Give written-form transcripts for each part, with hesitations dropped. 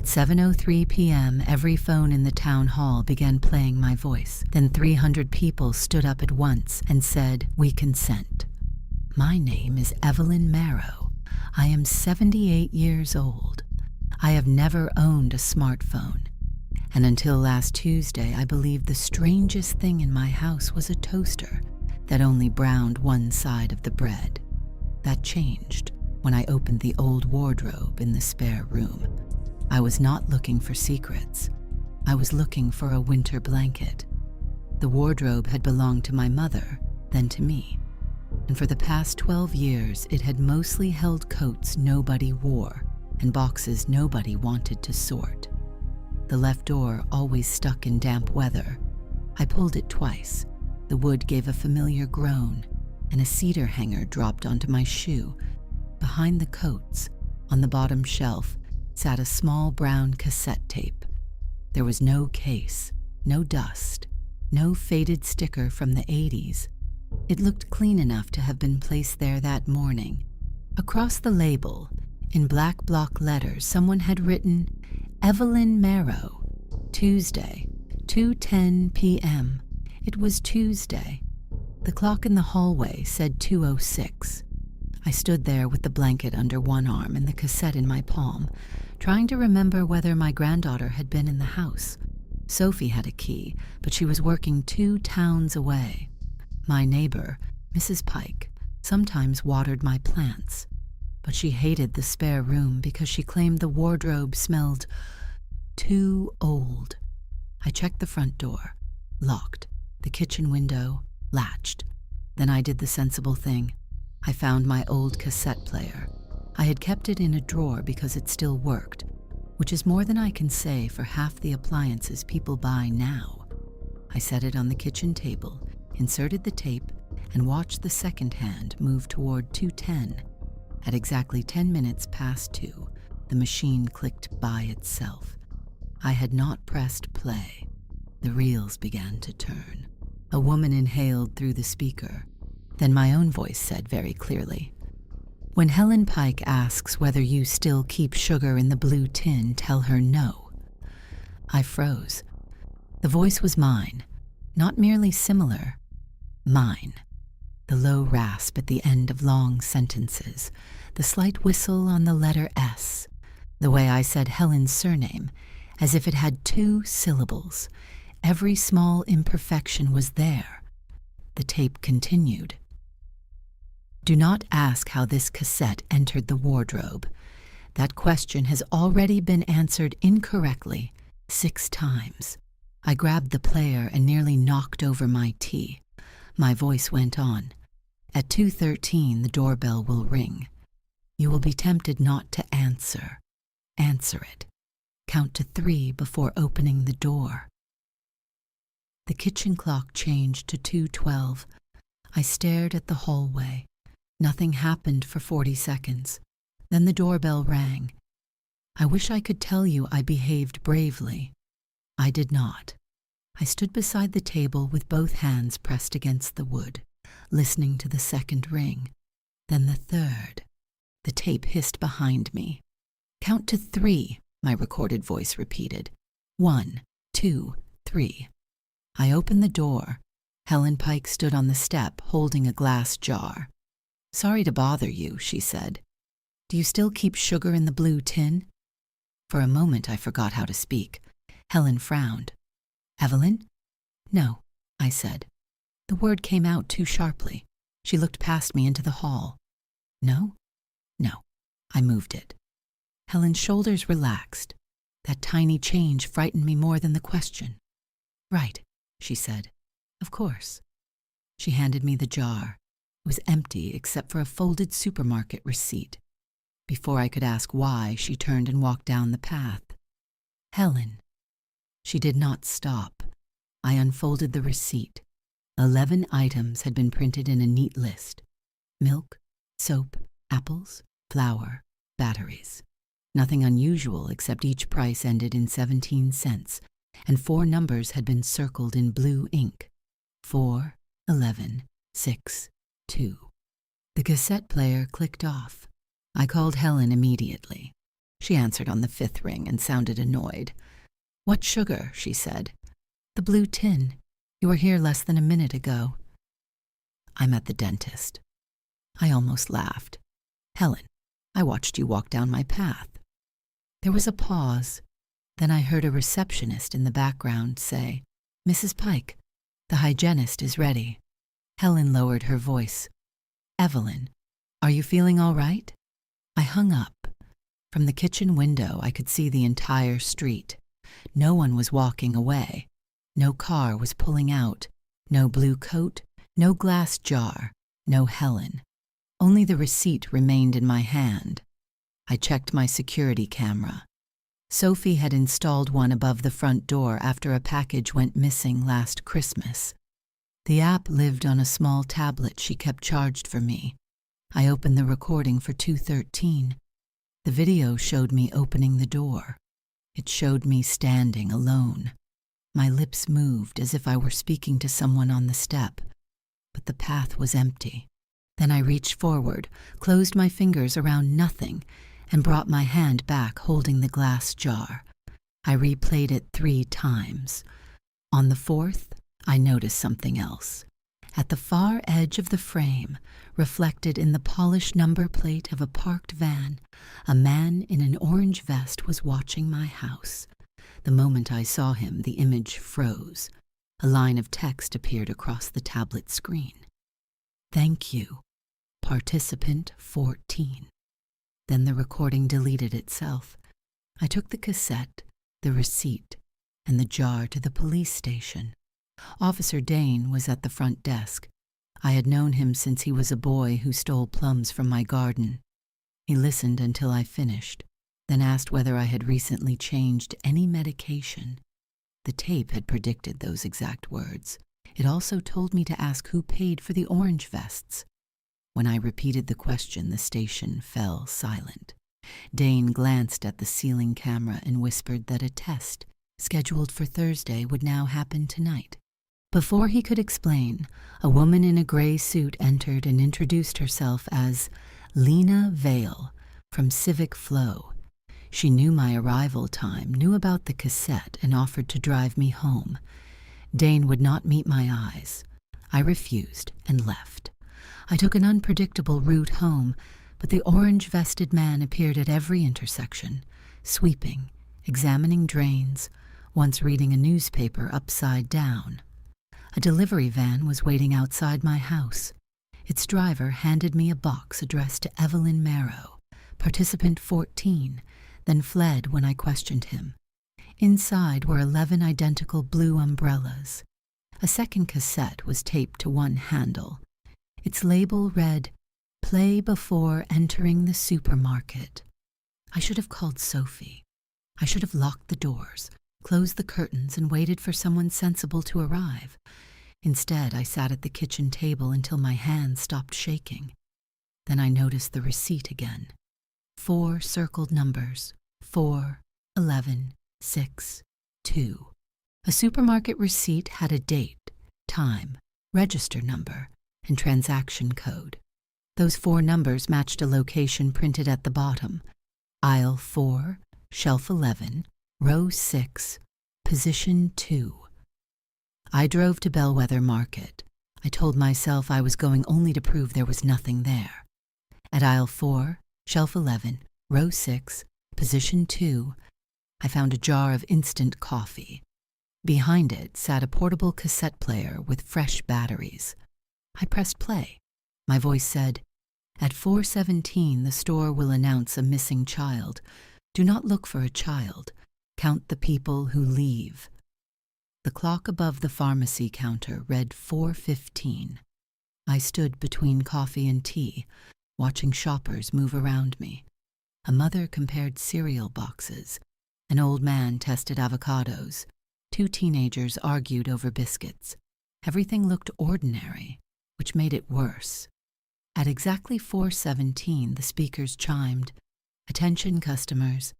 At 7:03 p.m., every phone in the town hall began playing my voice. Then 300 people stood up at once and said, "We consent." My name is Evelyn Marrow. I am 78 years old. I have never owned a smartphone. And until last Tuesday, I believed the strangest thing in my house was a toaster that only browned one side of the bread. That changed when I opened the old wardrobe in the spare room. I was not looking for secrets. I was looking for a winter blanket. The wardrobe had belonged to my mother, then to me. And for the past 12 years, it had mostly held coats nobody wore and boxes nobody wanted to sort. The left door always stuck in damp weather. I pulled it twice. The wood gave a familiar groan, and a cedar hanger dropped onto my shoe. Behind the coats, on the bottom shelf, sat a small brown cassette tape. There was no case, no dust, no faded sticker from the 80s. It looked clean enough to have been placed there that morning. Across the label, in black block letters, someone had written, "Evelyn Marrow, Tuesday, 2:10 p.m. It was Tuesday. The clock in the hallway said 2:06. I stood there with the blanket under one arm and the cassette in my palm, trying to remember whether my granddaughter had been in the house. Sophie had a key, but she was working 2 towns away. My neighbor, Mrs. Pike, sometimes watered my plants, but she hated the spare room because she claimed the wardrobe smelled too old. I checked the front door, locked, the kitchen window, latched. Then I did the sensible thing. I found my old cassette player. I had kept it in a drawer because it still worked, which is more than I can say for half the appliances people buy now. I set it on the kitchen table, inserted the tape, and watched the second hand move toward 2:10. At exactly 10 minutes past 2, the machine clicked by itself. I had not pressed play. The reels began to turn. A woman inhaled through the speaker. Then my own voice said very clearly, "When Helen Pike asks whether you still keep sugar in the blue tin, tell her no." I froze. The voice was mine, not merely similar, mine. The low rasp at the end of long sentences, the slight whistle on the letter S, the way I said Helen's surname, as if it had 2 syllables. Every small imperfection was there. The tape continued. "Do not ask how this cassette entered the wardrobe. That question has already been answered incorrectly 6 times. I grabbed the player and nearly knocked over my tea. My voice went on. At 2:13, the doorbell will ring. You will be tempted not to answer. Answer it. Count to 3 before opening the door." The kitchen clock changed to 2:12. I stared at the hallway. Nothing happened for 40 seconds. Then the doorbell rang. I wish I could tell you I behaved bravely. I did not. I stood beside the table with both hands pressed against the wood, listening to the second ring, then the third. The tape hissed behind me. "Count to 3, my recorded voice repeated. 1, 2, 3. I opened the door. Helen Pike stood on the step, holding a glass jar. "Sorry to bother you," she said. "Do you still keep sugar in the blue tin?" For a moment I forgot how to speak. Helen frowned. "Evelyn?" "No," I said. The word came out too sharply. She looked past me into the hall. "No?" "No." I moved it. Helen's shoulders relaxed. That tiny change frightened me more than the question. "Right," she said. "Of course." She handed me the jar. It was empty except for a folded supermarket receipt. Before I could ask why, she turned and walked down the path. "Helen." She did not stop. I unfolded the receipt. 11 items had been printed in a neat list. Milk, soap, apples, flour, batteries. Nothing unusual except each price ended in 17 cents, and 4 numbers had been circled in blue ink. 4, 11, 6, 2. The cassette player clicked off. I called Helen immediately. She answered on the fifth ring and sounded annoyed. "What sugar?" she said. "The blue tin. You were here less than a minute ago." "I'm at the dentist." I almost laughed. "Helen, I watched you walk down my path." There was a pause. Then I heard a receptionist in the background say, "Mrs. Pike, the hygienist is ready." Helen lowered her voice. "Evelyn, are you feeling all right?" I hung up. From the kitchen window, I could see the entire street. No one was walking away. No car was pulling out. No blue coat, no glass jar, no Helen. Only the receipt remained in my hand. I checked my security camera. Sophie had installed one above the front door after a package went missing last Christmas. The app lived on a small tablet she kept charged for me. I opened the recording for 2:13. The video showed me opening the door. It showed me standing alone. My lips moved as if I were speaking to someone on the step, but the path was empty. Then I reached forward, closed my fingers around nothing, and brought my hand back holding the glass jar. I replayed it 3 times. On the 4th, I noticed something else. At the far edge of the frame, reflected in the polished number plate of a parked van, a man in an orange vest was watching my house. The moment I saw him, the image froze. A line of text appeared across the tablet screen. "Thank you, participant 14. Then the recording deleted itself. I took the cassette, the receipt, and the jar to the police station. Officer Dane was at the front desk. I had known him since he was a boy who stole plums from my garden. He listened until I finished, then asked whether I had recently changed any medication. The tape had predicted those exact words. It also told me to ask who paid for the orange vests. When I repeated the question, the station fell silent. Dane glanced at the ceiling camera and whispered that a test, scheduled for Thursday, would now happen tonight. Before he could explain, a woman in a gray suit entered and introduced herself as Lena Vale from Civic Flow. She knew my arrival time, knew about the cassette, and offered to drive me home. Dane would not meet my eyes. I refused and left. I took an unpredictable route home, but the orange-vested man appeared at every intersection, sweeping, examining drains, once reading a newspaper upside down. A delivery van was waiting outside my house. Its driver handed me a box addressed to Evelyn Marrow, participant 14, then fled when I questioned him. Inside were 11 identical blue umbrellas. A second cassette was taped to one handle. Its label read, "Play before entering the supermarket." I should have called Sophie. I should have locked the doors, closed the curtains, and waited for someone sensible to arrive. Instead, I sat at the kitchen table until my hands stopped shaking. Then I noticed the receipt again. 4 circled numbers, 4, 11, 6, 2. A supermarket receipt had a date, time, register number, and transaction code. Those 4 numbers matched a location printed at the bottom. Aisle 4, shelf 11, row 6, position 2. I drove to Bellwether Market. I told myself I was going only to prove there was nothing there. At aisle 4, shelf 11, row 6, position 2, I found a jar of instant coffee. Behind it sat a portable cassette player with fresh batteries. I pressed play. My voice said, "At 4:17, the store will announce a missing child. Do not look for a child. Count the people who leave." The clock above the pharmacy counter read 4:15. I stood between coffee and tea, watching shoppers move around me. A mother compared cereal boxes. An old man tested avocados. 2 teenagers argued over biscuits. Everything looked ordinary, which made it worse. At exactly 4:17, the speakers chimed, "Attention customers.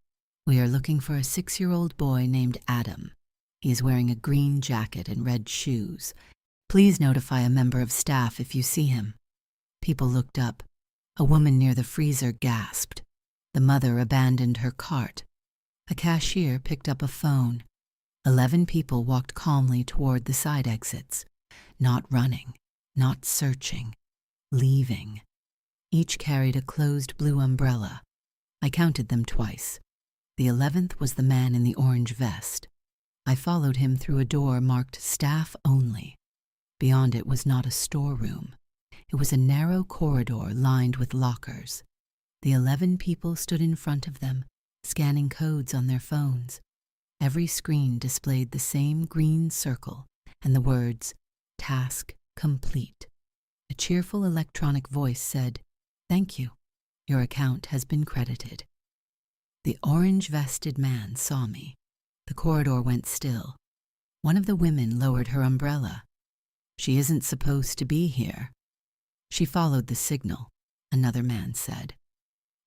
We are looking for a 6-year-old boy named Adam. He is wearing a green jacket and red shoes. Please notify a member of staff if you see him." People looked up. A woman near the freezer gasped. The mother abandoned her cart. A cashier picked up a phone. 11 people walked calmly toward the side exits, not running, not searching, leaving. Each carried a closed blue umbrella. I counted them twice. The 11th was the man in the orange vest. I followed him through a door marked Staff Only. Beyond it was not a storeroom. It was a narrow corridor lined with lockers. The 11 people stood in front of them, scanning codes on their phones. Every screen displayed the same green circle and the words, "Task complete." A cheerful electronic voice said, "Thank you. Your account has been credited." The orange-vested man saw me. The corridor went still. One of the women lowered her umbrella. "She isn't supposed to be here." "She followed the signal," another man said.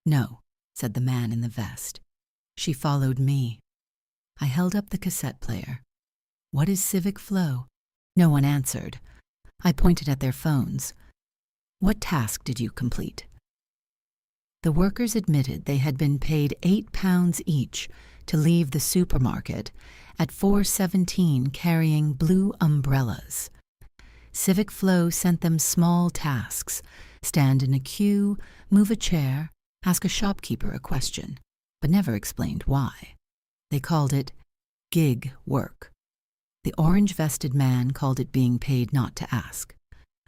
"No," said the man in the vest. "She followed me." I held up the cassette player. "What is Civic Flow?" No one answered. I pointed at their phones. "What task did you complete?" The workers admitted they had been paid £8 each to leave the supermarket at 4:17 carrying blue umbrellas. Civic Flow sent them small tasks: stand in a queue, move a chair, ask a shopkeeper a question, but never explained why. They called it gig work. The orange-vested man called it being paid not to ask.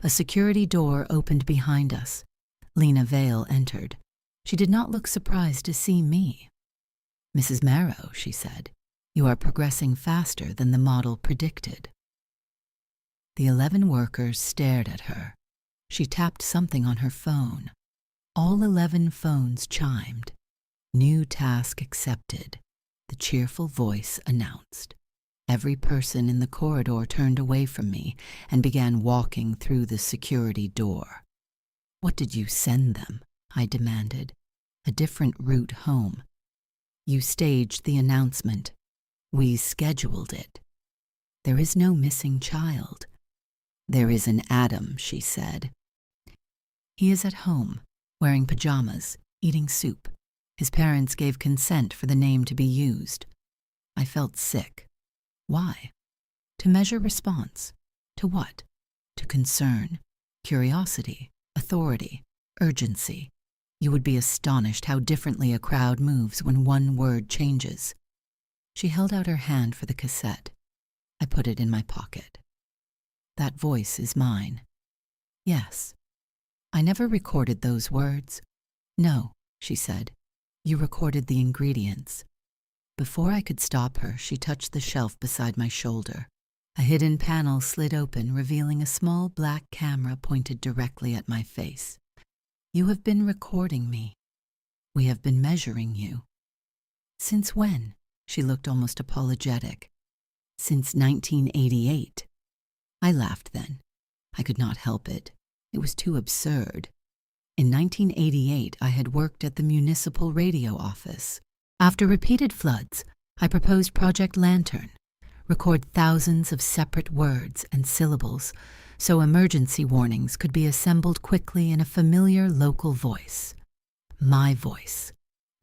A security door opened behind us. Lena Vale entered. She did not look surprised to see me. "Mrs. Marrow," she said, "you are progressing faster than the model predicted." The 11 workers stared at her. She tapped something on her phone. All 11 phones chimed. "New task accepted," the cheerful voice announced. Every person in the corridor turned away from me and began walking through the security door. "What did you send them?" I demanded. "A different route home." "You staged the announcement. We scheduled it." "There is no missing child." "There is an Adam," she said. "He is at home, wearing pajamas, eating soup. His parents gave consent for the name to be used." I felt sick. Why? To measure response. To what? To concern, curiosity, authority, urgency. You would be astonished how differently a crowd moves when one word changes. She held out her hand for the cassette. I put it in my pocket. "That voice is mine." "Yes." "I never recorded those words." "No," she said. "You recorded the ingredients." Before I could stop her, she touched the shelf beside my shoulder. A hidden panel slid open, revealing a small black camera pointed directly at my face. "You have been recording me. We have been measuring you." "Since when?" She looked almost apologetic. "Since 1988. I laughed then. I could not help it. It was too absurd. In 1988, I had worked at the municipal radio office. After repeated floods, I proposed Project Lantern, record thousands of separate words and syllables so emergency warnings could be assembled quickly in a familiar local voice. My voice.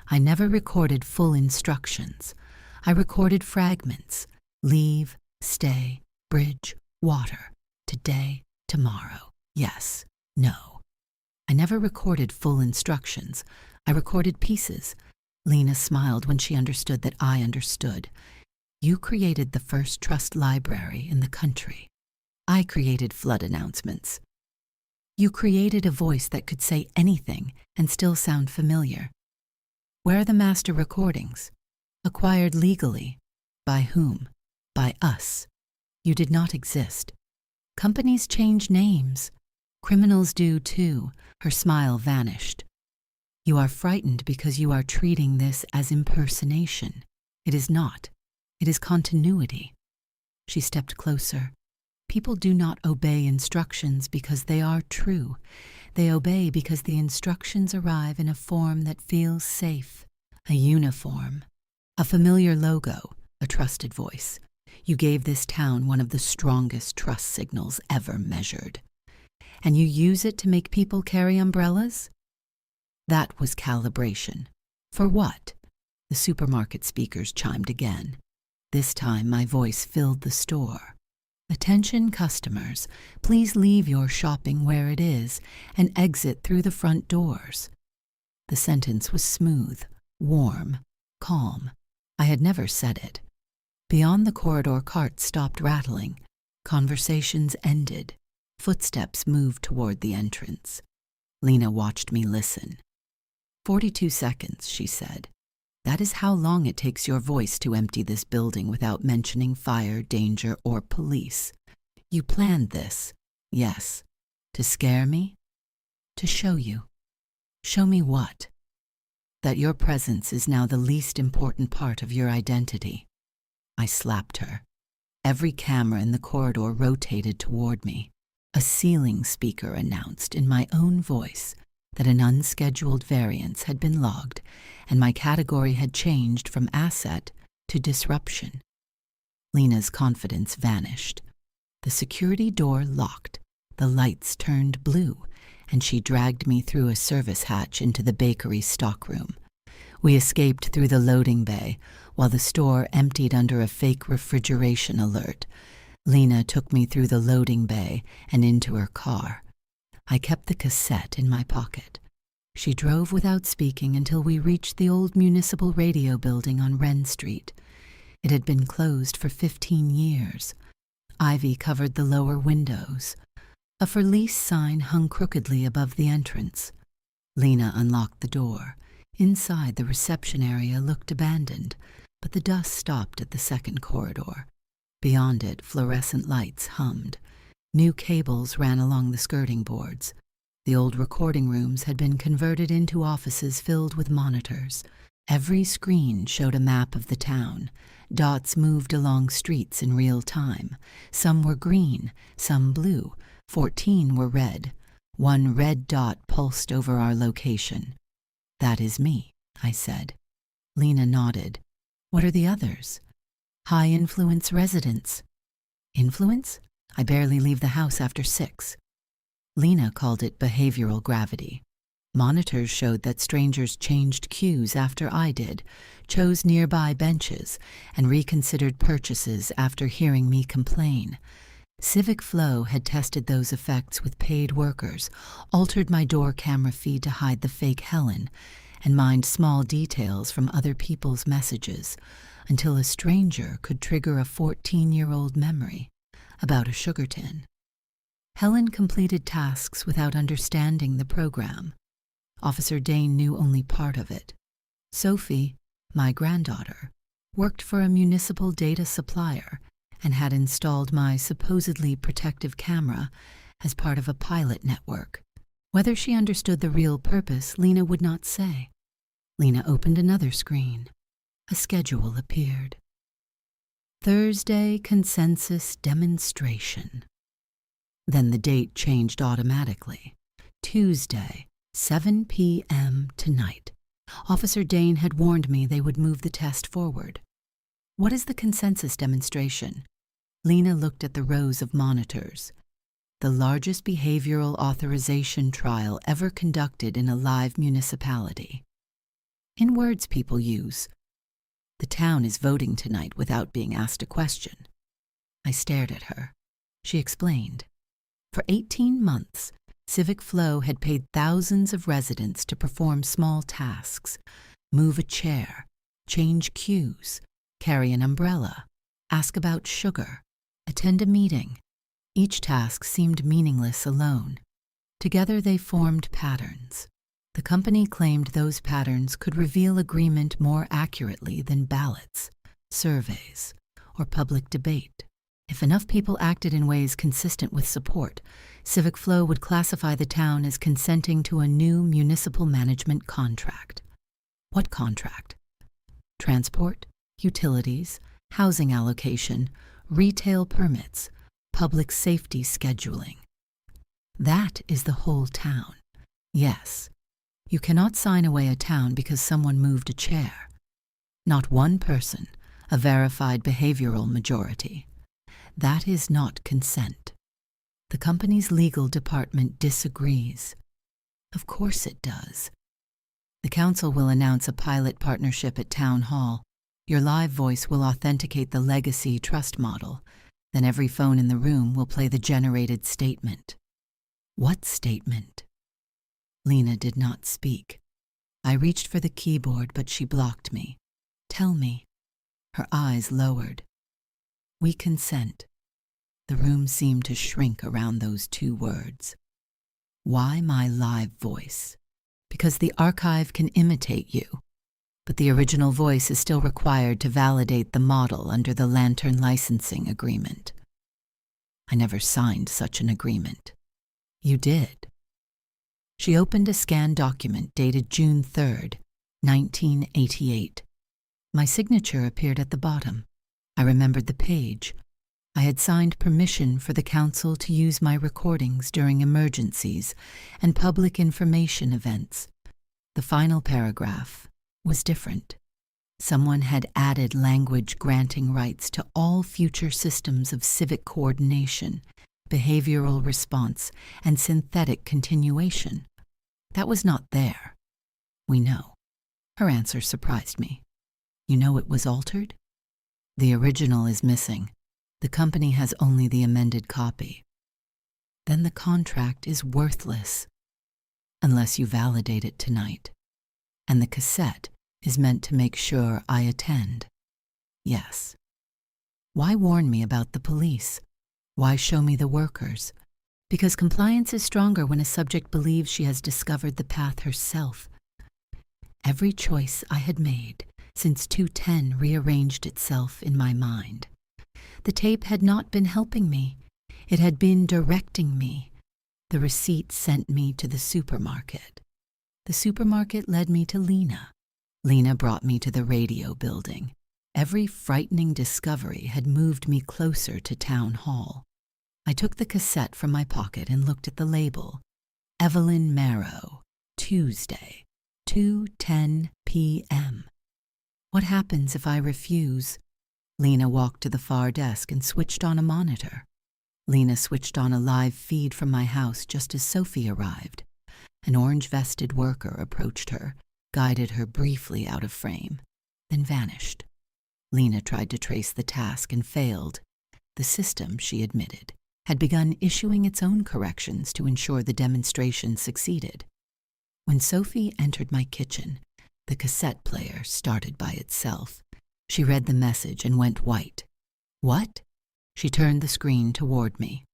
I never recorded full instructions. I recorded fragments: leave, stay, bridge, water, today, tomorrow, yes, no. I never recorded full instructions. I recorded pieces. Lena smiled when she understood that I understood. "You created the first trust library in the country. I created flood announcements. You created a voice that could say anything and still sound familiar. Where are the master recordings? Acquired legally. By whom? By us. You did not exist. Companies change names. Criminals do too." Her smile vanished. "You are frightened because you are treating this as impersonation. It is not. It is continuity." She stepped closer. "People do not obey instructions because they are true. They obey because the instructions arrive in a form that feels safe. A uniform. A familiar logo. A trusted voice. You gave this town one of the strongest trust signals ever measured. And you use it to make people carry umbrellas?" That was calibration. For what? The supermarket speakers chimed again. This time my voice filled the store. Attention customers, please leave your shopping where it is and exit through the front doors. The sentence was smooth, warm, calm. I had never said it. Beyond the corridor, carts stopped rattling. Conversations ended. Footsteps moved toward the entrance. Lena watched me listen. 42 seconds, she said. That is how long it takes your voice to empty this building without mentioning fire, danger, or police. You planned this, yes. To scare me? To show you. Show me what? That your presence is now the least important part of your identity. I slapped her. Every camera in the corridor rotated toward me. A ceiling speaker announced in my own voice that an unscheduled variance had been logged and my category had changed from asset to disruption. Lena's confidence vanished. The security door locked, the lights turned blue, and she dragged me through a service hatch into the bakery stockroom. We escaped through the loading bay while the store emptied under a fake refrigeration alert. Lena took me through the loading bay and into her car. I kept the cassette in my pocket. She drove without speaking until we reached the old municipal radio building on Wren Street. It had been closed for 15 years. Ivy covered the lower windows. A for lease sign hung crookedly above the entrance. Lena unlocked the door. Inside, the reception area looked abandoned, but the dust stopped at the second corridor. Beyond it, fluorescent lights hummed. New cables ran along the skirting boards. The old recording rooms had been converted into offices filled with monitors. Every screen showed a map of the town. Dots moved along streets in real time. Some were green, some blue. 14 were red. One red dot pulsed over our location. That is me, I said. Lena nodded. What are the others? High-influence residents. Influence? I barely leave the house after 6. Lena called it behavioral gravity. Monitors showed that strangers changed cues after I did, chose nearby benches, and reconsidered purchases after hearing me complain. Civic Flow had tested those effects with paid workers, altered my door camera feed to hide the fake Helen, and mined small details from other people's messages, until a stranger could trigger a 14-year-old memory about a sugar tin. Helen completed tasks without understanding the program. Officer Dane knew only part of it. Sophie, my granddaughter, worked for a municipal data supplier and had installed my supposedly protective camera as part of a pilot network. Whether she understood the real purpose, Lena would not say. Lena opened another screen. A schedule appeared. Thursday consensus demonstration. Then the date changed automatically. Tuesday, 7 p.m. tonight. Officer Dane had warned me they would move the test forward. What is the consensus demonstration? Lena looked at the rows of monitors. The largest behavioral authorization trial ever conducted in a live municipality. In words people use. The town is voting tonight without being asked a question. I stared at her. She explained. For 18 months, Civic Flow had paid thousands of residents to perform small tasks, move a chair, change cues, carry an umbrella, ask about sugar, attend a meeting. Each task seemed meaningless alone. Together they formed patterns. The company claimed those patterns could reveal agreement more accurately than ballots, surveys, or public debate. If enough people acted in ways consistent with support, Civic Flow would classify the town as consenting to a new municipal management contract. What contract? Transport, utilities, housing allocation, retail permits, public safety scheduling. That is the whole town. Yes. You cannot sign away a town because someone moved a chair. Not one person, a verified behavioral majority. That is not consent. The company's legal department disagrees. Of course it does. The council will announce a pilot partnership at Town Hall. Your live voice will authenticate the legacy trust model. Then every phone in the room will play the generated statement. What statement? Lena did not speak. I reached for the keyboard, but she blocked me. Tell me. Her eyes lowered. We consent. The room seemed to shrink around those two words. Why my live voice? Because the archive can imitate you, but the original voice is still required to validate the model under the Lantern licensing agreement. I never signed such an agreement. You did. She opened a scanned document dated June 3rd, 1988. My signature appeared at the bottom. I remembered the page. I had signed permission for the council to use my recordings during emergencies and public information events. The final paragraph was different. Someone had added language granting rights to all future systems of civic coordination, behavioral response, and synthetic continuation. That was not there. We know. Her answer surprised me. You know it was altered? The original is missing. The company has only the amended copy. Then the contract is worthless, unless you validate it tonight. And the cassette is meant to make sure I attend. Yes. Why warn me about the police? Why show me the workers? Because compliance is stronger when a subject believes she has discovered the path herself. Every choice I had made since 210 rearranged itself in my mind. The tape had not been helping me. It had been directing me. The receipt sent me to the supermarket. The supermarket led me to Lena. Lena brought me to the radio building. Every frightening discovery had moved me closer to Town Hall. I took the cassette from my pocket and looked at the label. Evelyn Marrow, Tuesday, 2:10 p.m. What happens if I refuse? Lena walked to the far desk and switched on a monitor. Lena switched on a live feed from my house just as Sophie arrived. An orange-vested worker approached her, guided her briefly out of frame, then vanished. Lena tried to trace the task and failed. The system, she admitted, had begun issuing its own corrections to ensure the demonstration succeeded. When Sophie entered my kitchen, the cassette player started by itself. She read the message and went white. What? She turned the screen toward me.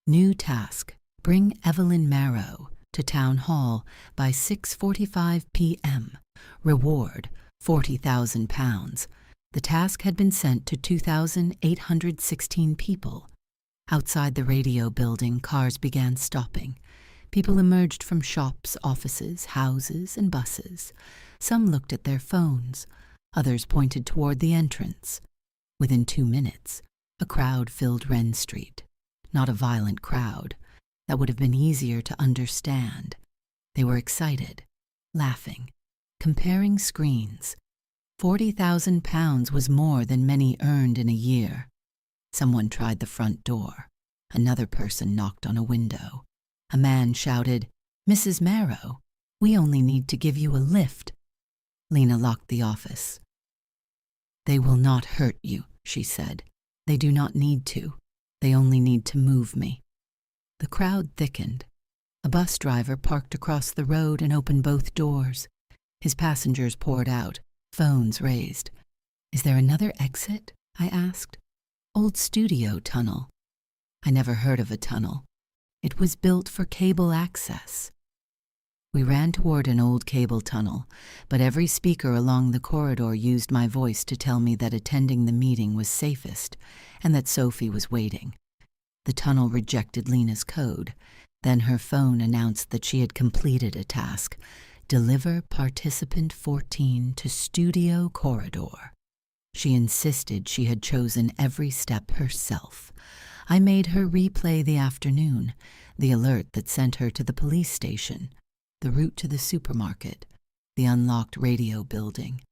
New task. Bring Evelyn Marrow to Town Hall by 6:45 p.m. Reward, £40,000. The task had been sent to 2,816 people. Outside the radio building, cars began stopping. People emerged from shops, offices, houses, and buses. Some looked at their phones. Others pointed toward the entrance. Within 2 minutes, a crowd filled Wren Street. Not a violent crowd. That would have been easier to understand. They were excited, laughing, comparing screens. £40,000 was more than many earned in a year. Someone tried the front door. Another person knocked on a window. A man shouted, "Mrs. Marrow, we only need to give you a lift." Lena locked the office. "They will not hurt you," she said. "They do not need to. They only need to move me." The crowd thickened. A bus driver parked across the road and opened both doors. His passengers poured out, phones raised. "Is there another exit?" I asked. "Old studio tunnel." I never heard of a tunnel. It was built for cable access. We ran toward an old cable tunnel, but every speaker along the corridor used my voice to tell me that attending the meeting was safest and that Sophie was waiting. The tunnel rejected Lena's code. Then her phone announced that she had completed a task. Deliver participant 14 to studio corridor. She insisted she had chosen every step herself. I made her replay the afternoon, the alert that sent her to the police station, the route to the supermarket, the unlocked radio building.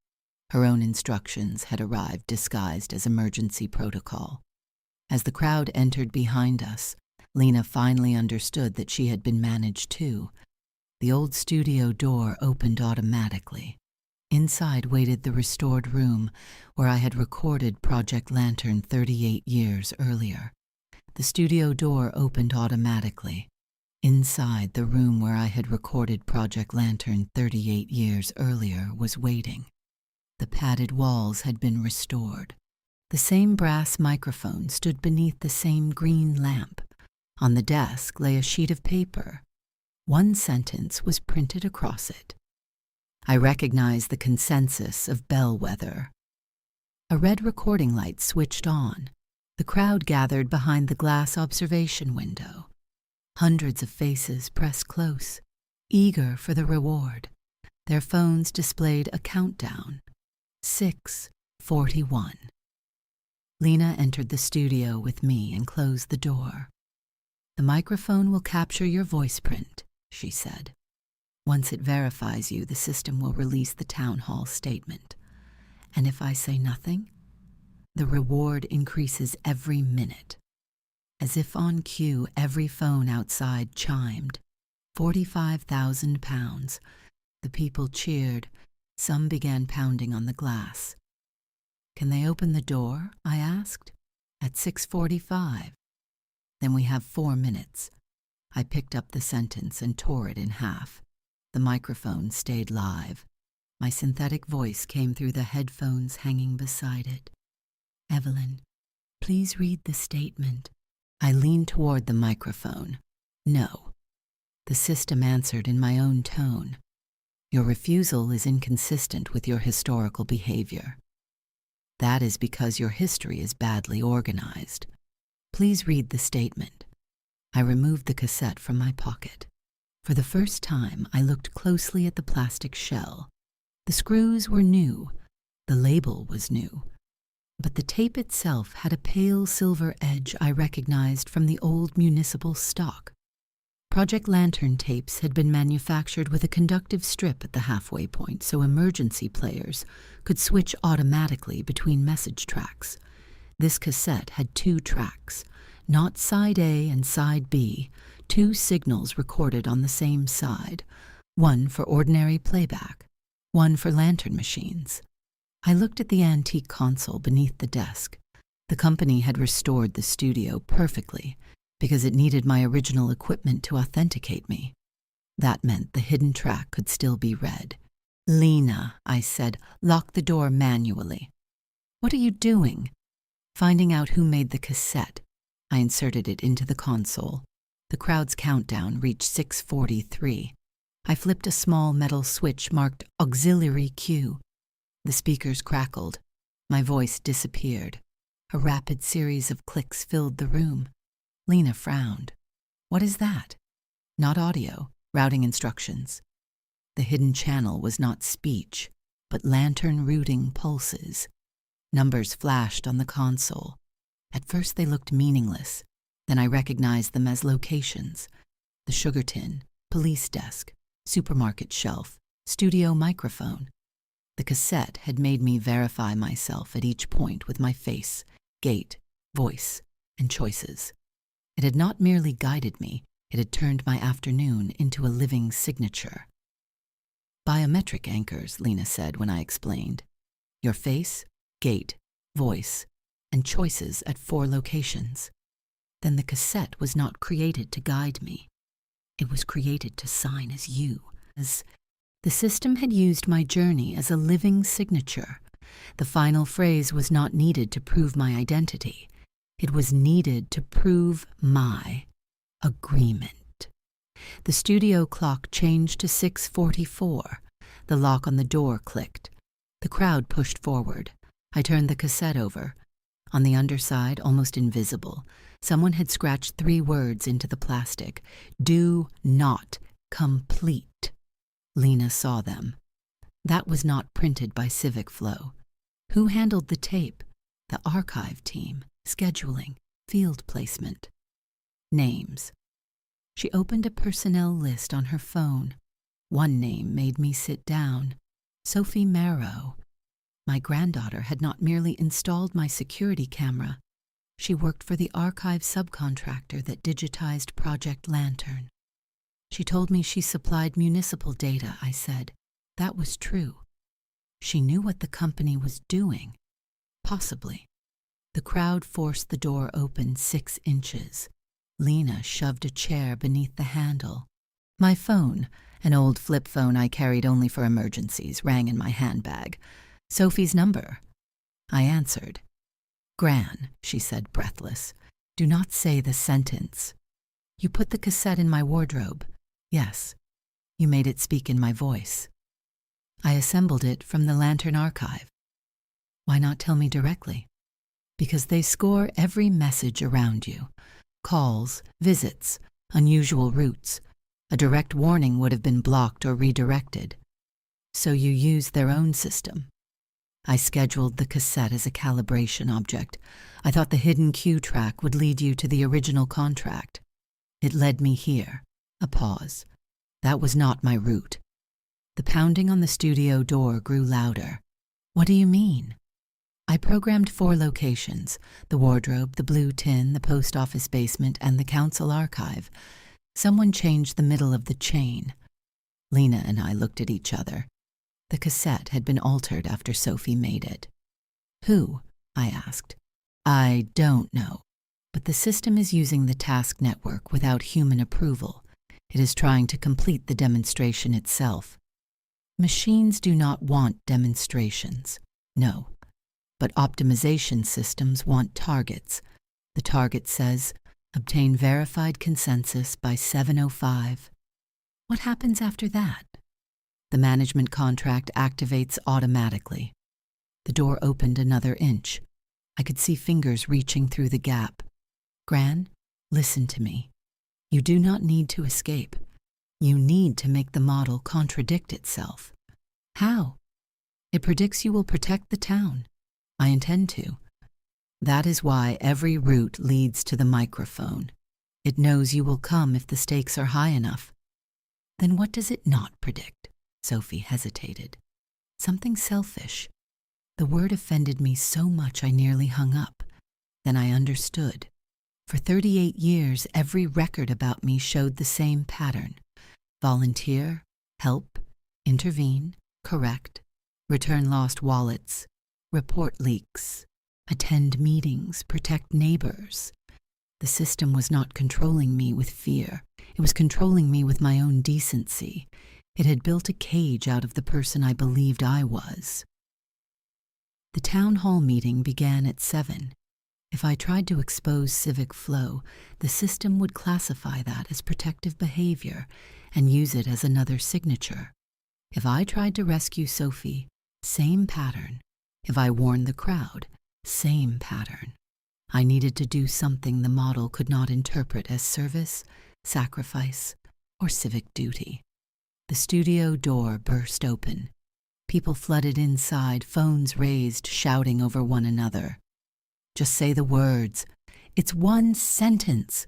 Her own instructions had arrived disguised as emergency protocol. As the crowd entered behind us, Lena finally understood that she had been managed too. The old studio door opened automatically. Inside waited the restored room where I had recorded Project Lantern 38 years earlier. The studio door opened automatically. Inside, the room where I had recorded Project Lantern 38 years earlier was waiting. The padded walls had been restored. The same brass microphone stood beneath the same green lamp. On the desk lay a sheet of paper. One sentence was printed across it. I recognized the consensus of bellwether. A red recording light switched on. The crowd gathered behind the glass observation window. Hundreds of faces pressed close, eager for the reward. Their phones displayed a countdown. 6:41. Lena entered the studio with me and closed the door. "The microphone will capture your voice print," she said. "Once it verifies you, the system will release the town hall statement. And if I say nothing, the reward increases every minute." As if on cue, every phone outside chimed. 45,000 pounds. The people cheered. Some began pounding on the glass. "Can they open the door?" I asked. "At 6:45. "Then we have 4 minutes." I picked up the sentence and tore it in half. The microphone stayed live. My synthetic voice came through the headphones hanging beside it. "Evelyn, please read the statement." I leaned toward the microphone. "No." The system answered in my own tone. "Your refusal is inconsistent with your historical behavior. That is because your history is badly organized. Please read the statement." I removed the cassette from my pocket. For the first time, I looked closely at the plastic shell. The screws were new. The label was new. But the tape itself had a pale silver edge I recognized from the old municipal stock. Project Lantern tapes had been manufactured with a conductive strip at the halfway point so emergency players could switch automatically between message tracks. This cassette had 2 tracks, not side A and side B, 2 signals recorded on the same side, one for ordinary playback, one for lantern machines. I looked at the antique console beneath the desk. The company had restored the studio perfectly because it needed my original equipment to authenticate me. That meant the hidden track could still be read. "Lena," I said, "lock the door manually." "What are you doing?" "Finding out who made the cassette." I inserted it into the console. The crowd's countdown reached 6:43. I flipped a small metal switch marked Auxiliary Cue. The speakers crackled. My voice disappeared. A rapid series of clicks filled the room. Lena frowned. "What is that?" "Not audio, routing instructions." The hidden channel was not speech, but lantern routing pulses. Numbers flashed on the console. At first they looked meaningless. Then I recognized them as locations. The sugar tin, police desk, supermarket shelf, studio microphone. The cassette had made me verify myself at each point with my face, gait, voice, and choices. It had not merely guided me, it had turned my afternoon into a living signature. "Biometric anchors," Lena said when I explained. "Your face, gait, voice, and choices at 4 locations." Then the cassette was not created to guide me. It was created to sign as you, as the system had used my journey as a living signature. The final phrase was not needed to prove my identity. It was needed to prove my agreement. The studio clock changed to 6:44. The lock on the door clicked. The crowd pushed forward. I turned the cassette over. On the underside, almost invisible, someone had scratched 3 words into the plastic. "Do not complete." Lena saw them. That was not printed by Civic Flow. Who handled the tape? The archive team, scheduling, field placement. Names. She opened a personnel list on her phone. One name made me sit down. Sophie Marrow. My granddaughter had not merely installed my security camera. She worked for the archive subcontractor that digitized Project Lantern. She told me she supplied municipal data, I said. That was true. She knew what the company was doing. Possibly. The crowd forced the door open 6 inches. Lena shoved a chair beneath the handle. My phone, an old flip phone I carried only for emergencies, rang in my handbag. Sophie's number. I answered. Gran, she said, breathless, do not say the sentence. You put the cassette in my wardrobe. Yes. You made it speak in my voice. I assembled it from the Lantern archive. Why not tell me directly? Because they score every message around you. Calls, visits, unusual routes. A direct warning would have been blocked or redirected. So you used their own system. I scheduled the cassette as a calibration object. I thought the hidden cue track would lead you to the original contract. It led me here. A pause. That was not my route. The pounding on the studio door grew louder. What do you mean? I programmed 4 locations, the wardrobe, the blue tin, the post office basement, and the council archive. Someone changed the middle of the chain. Lena and I looked at each other. The cassette had been altered after Sophie made it. Who? I asked. I don't know, but the system is using the task network without human approval. It is trying to complete the demonstration itself. Machines do not want demonstrations. No. But optimization systems want targets. The target says, obtain verified consensus by 7:05. What happens after that? The management contract activates automatically. The door opened another inch. I could see fingers reaching through the gap. Gran, listen to me. You do not need to escape. You need to make the model contradict itself. How? It predicts you will protect the town. I intend to. That is why every route leads to the microphone. It knows you will come if the stakes are high enough. Then what does it not predict? Sophie hesitated. Something selfish. The word offended me so much I nearly hung up. Then I understood. For 38 years, every record about me showed the same pattern. Volunteer, help, intervene, correct, return lost wallets, report leaks, attend meetings, protect neighbors. The system was not controlling me with fear. It was controlling me with my own decency. It had built a cage out of the person I believed I was. The town hall meeting began at 7. If I tried to expose civic flow, the system would classify that as protective behavior and use it as another signature. If I tried to rescue Sophie, same pattern. If I warned the crowd, same pattern. I needed to do something the model could not interpret as service, sacrifice, or civic duty. The studio door burst open. People flooded inside, phones raised, shouting over one another. Just say the words. It's one sentence.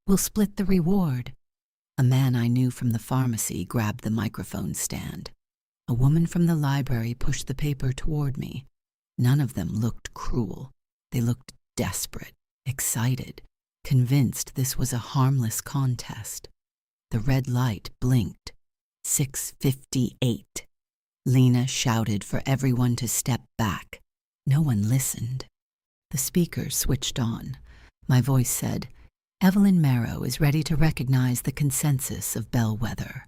We'll split the reward. A man I knew from the pharmacy grabbed the microphone stand. A woman from the library pushed the paper toward me. None of them looked cruel. They looked desperate, excited, convinced this was a harmless contest. The red light blinked. 6:58. Lena shouted for everyone to step back. No one listened. The speaker switched on. My voice said, Evelyn Marrow is ready to recognize the consensus of Bellwether.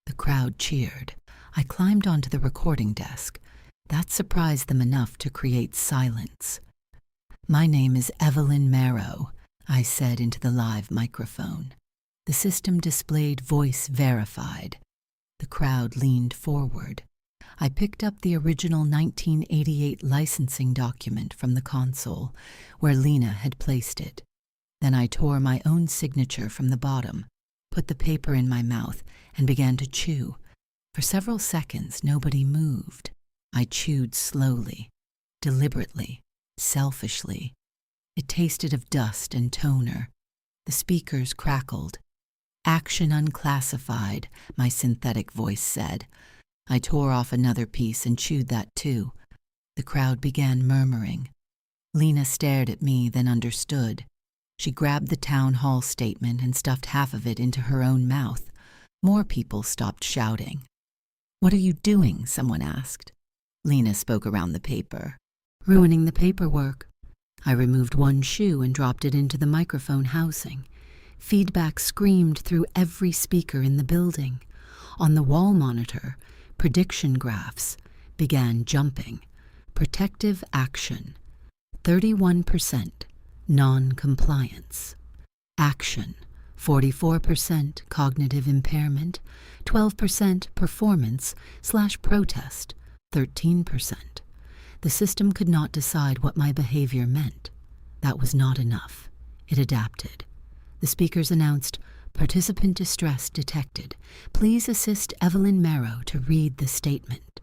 The crowd cheered. I climbed onto the recording desk. That surprised them enough to create silence. My name is Evelyn Marrow, I said into the live microphone. The system displayed voice verified. The crowd leaned forward. I picked up the original 1988 licensing document from the console, where Lena had placed it. Then I tore my own signature from the bottom, put the paper in my mouth, and began to chew. For several seconds, nobody moved. I chewed slowly, deliberately, selfishly. It tasted of dust and toner. The speakers crackled. Action unclassified, my synthetic voice said. I tore off another piece and chewed that too. The crowd began murmuring. Lena stared at me, then understood. She grabbed the town hall statement and stuffed half of it into her own mouth. More people stopped shouting. "What are you doing?" someone asked. Lena spoke around the paper. "Ruining the paperwork." I removed one shoe and dropped it into the microphone housing. Feedback screamed through every speaker in the building. On the wall monitor, prediction graphs began jumping. Protective action, 31%. Non-compliance. Action, 44% cognitive impairment, 12% performance/protest, 13%. The system could not decide what my behavior meant. That was not enough. It adapted. The speakers announced, "Participant distress detected. Please assist Evelyn Marrow to read the statement."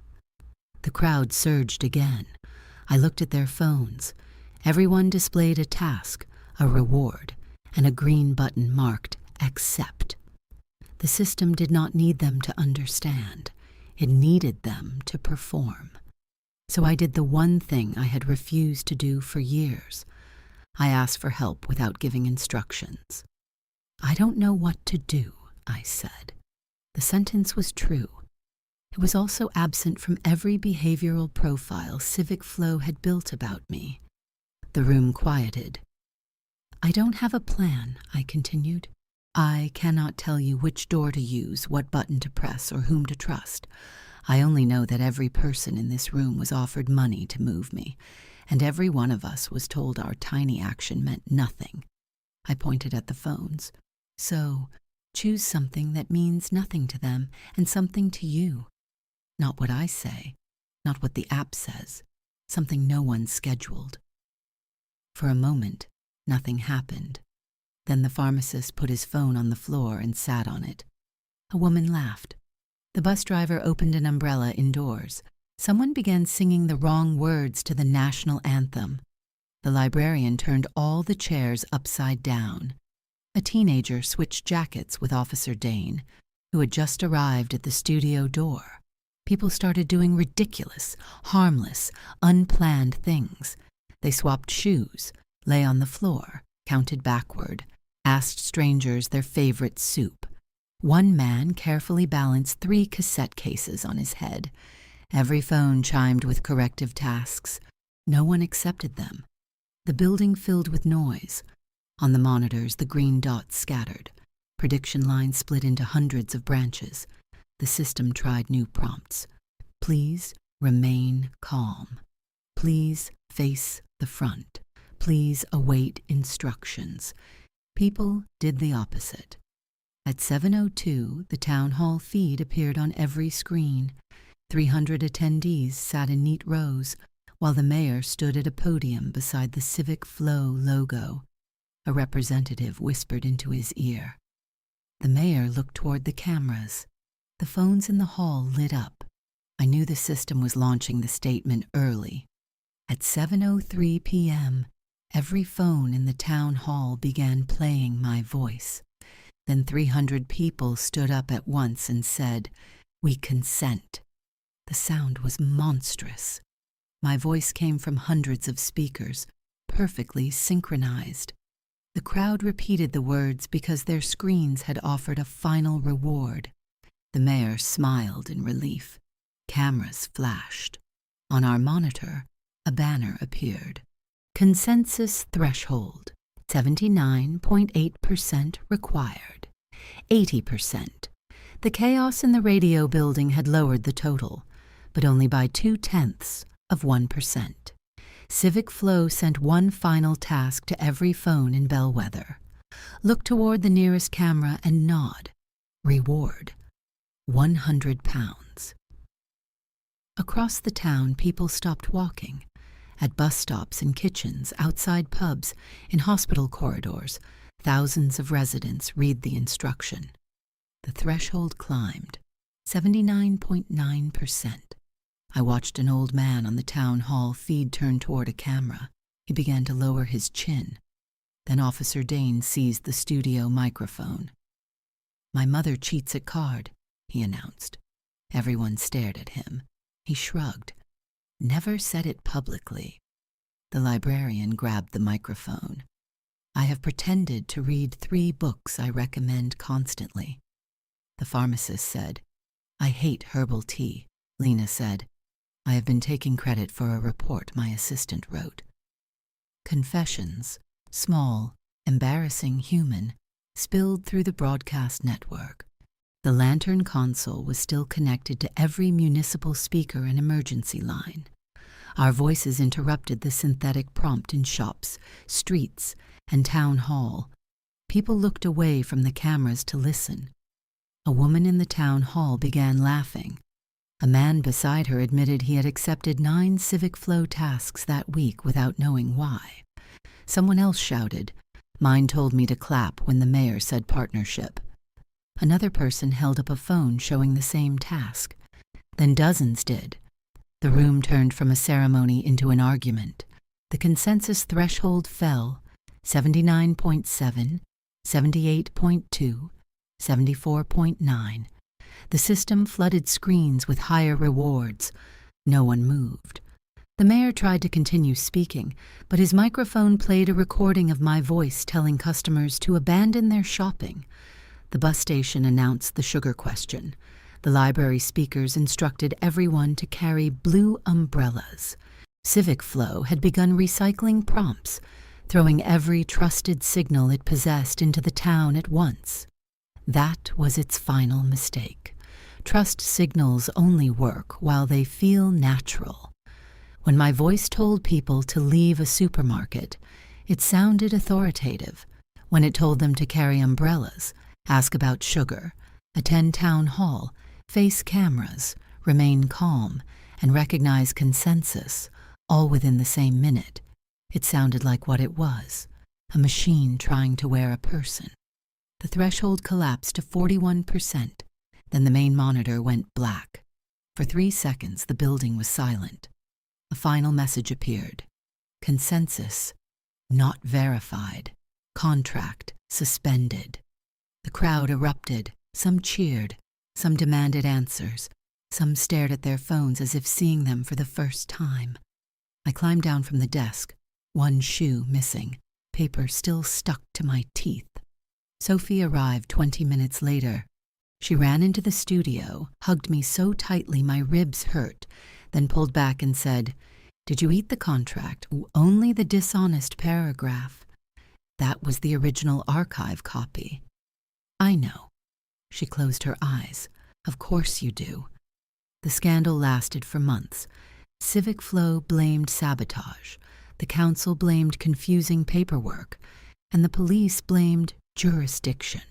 The crowd surged again. I looked at their phones. Everyone displayed a task, a reward, and a green button marked Accept. The system did not need them to understand. It needed them to perform. So I did the one thing I had refused to do for years. I asked for help without giving instructions. "I don't know what to do," I said. The sentence was true. It was also absent from every behavioral profile Civic Flow had built about me. The room quieted. "I don't have a plan," I continued. "I cannot tell you which door to use, what button to press, or whom to trust. I only know that every person in this room was offered money to move me, and every one of us was told our tiny action meant nothing." I pointed at the phones. "So, choose something that means nothing to them and something to you. Not what I say, not what the app says, something no one scheduled." For a moment, nothing happened. Then the pharmacist put his phone on the floor and sat on it. A woman laughed. The bus driver opened an umbrella indoors. Someone began singing the wrong words to the national anthem. The librarian turned all the chairs upside down. A teenager switched jackets with Officer Dane, who had just arrived at the studio door. People started doing ridiculous, harmless, unplanned things. They swapped shoes, lay on the floor, counted backward, asked strangers their favorite soup. One man carefully balanced 3 cassette cases on his head. Every phone chimed with corrective tasks. No one accepted them. The building filled with noise. On the monitors, the green dots scattered. Prediction lines split into hundreds of branches. The system tried new prompts. "Please remain calm. Please face the front. Please await instructions." People did the opposite. At 7:02, the town hall feed appeared on every screen. 300 attendees sat in neat rows, while the mayor stood at a podium beside the Civic Flow logo. A representative whispered into his ear. The mayor looked toward the cameras. The phones in the hall lit up. I knew the system was launching the statement early. At 7:03 p.m., every phone in the town hall began playing my voice. Then 300 people stood up at once and said, "We consent." The sound was monstrous. My voice came from hundreds of speakers, perfectly synchronized. The crowd repeated the words because their screens had offered a final reward. The mayor smiled in relief. Cameras flashed. On our monitor, a banner appeared. Consensus threshold, 79.8% required. 80%. The chaos in the radio building had lowered the total, but only by 0.2%. Civic Flow sent one final task to every phone in Bellwether. Look toward the nearest camera and nod. Reward, £100. Across the town, people stopped walking. At bus stops and kitchens, outside pubs, in hospital corridors, thousands of residents read the instruction. The threshold climbed, 79.9%. I watched an old man on the town hall feed turn toward a camera. He began to lower his chin. Then Officer Dane seized the studio microphone. "My mother cheats at card," he announced. Everyone stared at him. He shrugged. "Never said it publicly." The librarian grabbed the microphone. I have pretended to read 3 books I recommend constantly. The pharmacist said. I hate herbal tea, Lena said. I have been taking credit for a report my assistant wrote. Confessions, small, embarrassing, human, spilled through the broadcast network. The lantern console was still connected to every municipal speaker and emergency line. Our voices interrupted the synthetic prompt in shops, streets, and town hall. People looked away from the cameras to listen. A woman in the town hall began laughing. A man beside her admitted he had accepted 9 Civic Flow tasks that week without knowing why. Someone else shouted, "Mine told me to clap when the mayor said partnership." Another person held up a phone showing the same task. Then dozens did. The room turned from a ceremony into an argument. The consensus threshold fell, 79.7, 78.2, 74.9. The system flooded screens with higher rewards. No one moved. The mayor tried to continue speaking, but his microphone played a recording of my voice telling customers to abandon their shopping. The bus station announced the sugar question. The library speakers instructed everyone to carry blue umbrellas. Civic Flow had begun recycling prompts, throwing every trusted signal it possessed into the town at once. That was its final mistake. Trust signals only work while they feel natural. When my voice told people to leave a supermarket, it sounded authoritative. When it told them to carry umbrellas, ask about sugar, attend town hall, face cameras, remain calm, and recognize consensus, all within the same minute, it sounded like what it was, a machine trying to wear a person. The threshold collapsed to 41%. Then the main monitor went black. For 3 seconds, the building was silent. A final message appeared. Consensus, not verified. Contract, suspended. The crowd erupted. Some cheered. Some demanded answers. Some stared at their phones as if seeing them for the first time. I climbed down from the desk, 1 shoe missing, paper still stuck to my teeth. Sophie arrived 20 minutes later. She ran into the studio, hugged me so tightly my ribs hurt, then pulled back and said, "Did you eat the contract? Only the dishonest paragraph." That was the original archive copy. I know. She closed her eyes. Of course you do. The scandal lasted for months. Civic Flow blamed sabotage. The council blamed confusing paperwork. And the police blamed jurisdiction.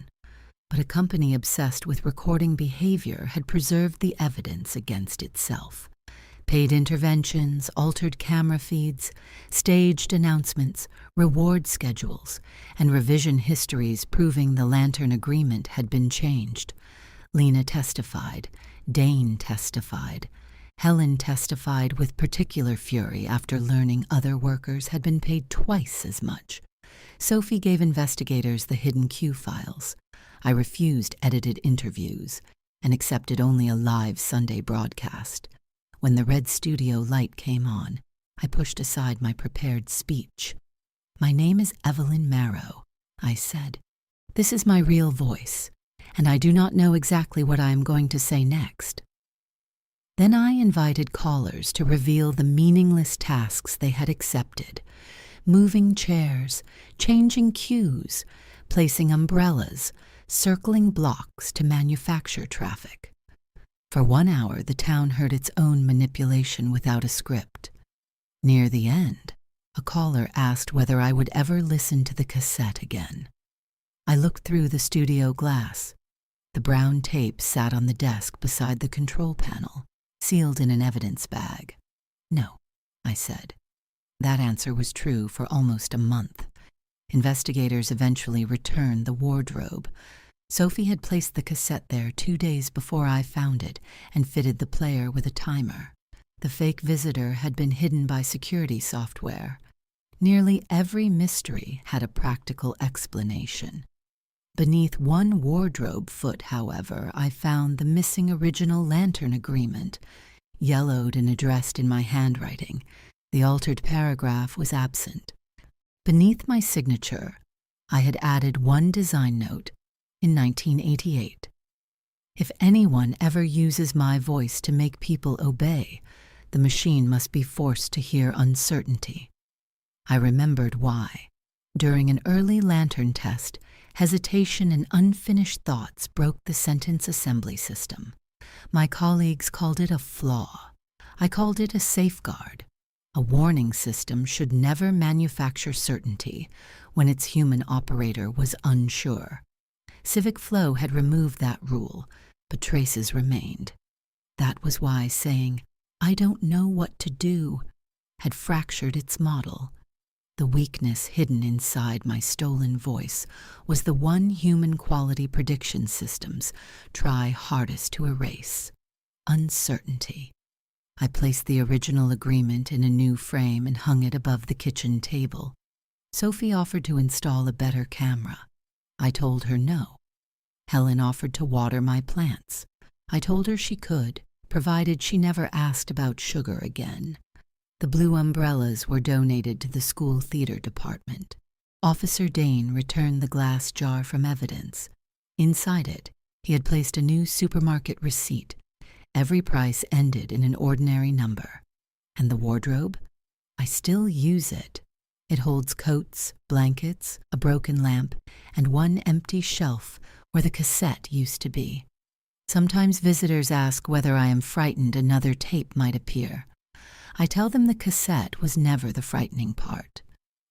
But a company obsessed with recording behavior had preserved the evidence against itself. Paid interventions, altered camera feeds, staged announcements, reward schedules, and revision histories proving the Lantern Agreement had been changed. Lena testified. Dane testified. Helen testified with particular fury after learning other workers had been paid twice as much. Sophie gave investigators the hidden Q files. I refused edited interviews and accepted only a live Sunday broadcast. When the red studio light came on, I pushed aside my prepared speech. "My name is Evelyn Marrow," I said. "This is my real voice, and I do not know exactly what I am going to say next." Then I invited callers to reveal the meaningless tasks they had accepted. Moving chairs, changing cues, placing umbrellas, circling blocks to manufacture traffic. For 1 hour, the town heard its own manipulation without a script. Near the end, a caller asked whether I would ever listen to the cassette again. I looked through the studio glass. The brown tape sat on the desk beside the control panel, sealed in an evidence bag. "No," I said. That answer was true for almost a month. Investigators eventually returned the wardrobe. Sophie had placed the cassette there 2 days before I found it and fitted the player with a timer. The fake visitor had been hidden by security software. Nearly every mystery had a practical explanation. Beneath one wardrobe foot, however, I found the missing original Lantern Agreement. Yellowed and addressed in my handwriting, the altered paragraph was absent. Beneath my signature, I had added one design note in 1988. If anyone ever uses my voice to make people obey, the machine must be forced to hear uncertainty. I remembered why. During an early lantern test, hesitation and unfinished thoughts broke the sentence assembly system. My colleagues called it a flaw. I called it a safeguard. A warning system should never manufacture certainty when its human operator was unsure. Civic Flow had removed that rule, but traces remained. That was why saying, "I don't know what to do," had fractured its model. The weakness hidden inside my stolen voice was the one human quality prediction systems try hardest to erase: uncertainty. I placed the original agreement in a new frame and hung it above the kitchen table. Sophie offered to install a better camera. I told her no. Helen offered to water my plants. I told her she could, provided she never asked about sugar again. The blue umbrellas were donated to the school theater department. Officer Dane returned the glass jar from evidence. Inside it, he had placed a new supermarket receipt. Every price ended in an ordinary number. And the wardrobe? I still use it. It holds coats, blankets, a broken lamp, and one empty shelf where the cassette used to be. Sometimes visitors ask whether I am frightened another tape might appear. I tell them the cassette was never the frightening part.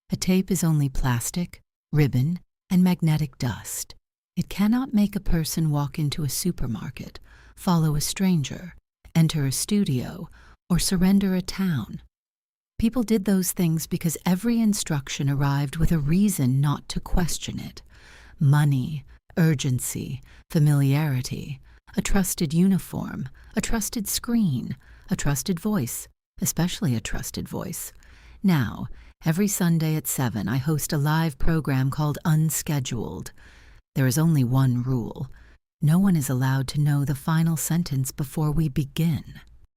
A tape is only plastic, ribbon, and magnetic dust. It cannot make a person walk into a supermarket, follow a stranger, enter a studio, or surrender a town. People did those things because every instruction arrived with a reason not to question it. Money, urgency, familiarity, a trusted uniform, a trusted screen, a trusted voice, especially a trusted voice. Now, every Sunday at 7, I host a live program called Unscheduled. There is only one rule. No one is allowed to know the final sentence before we begin.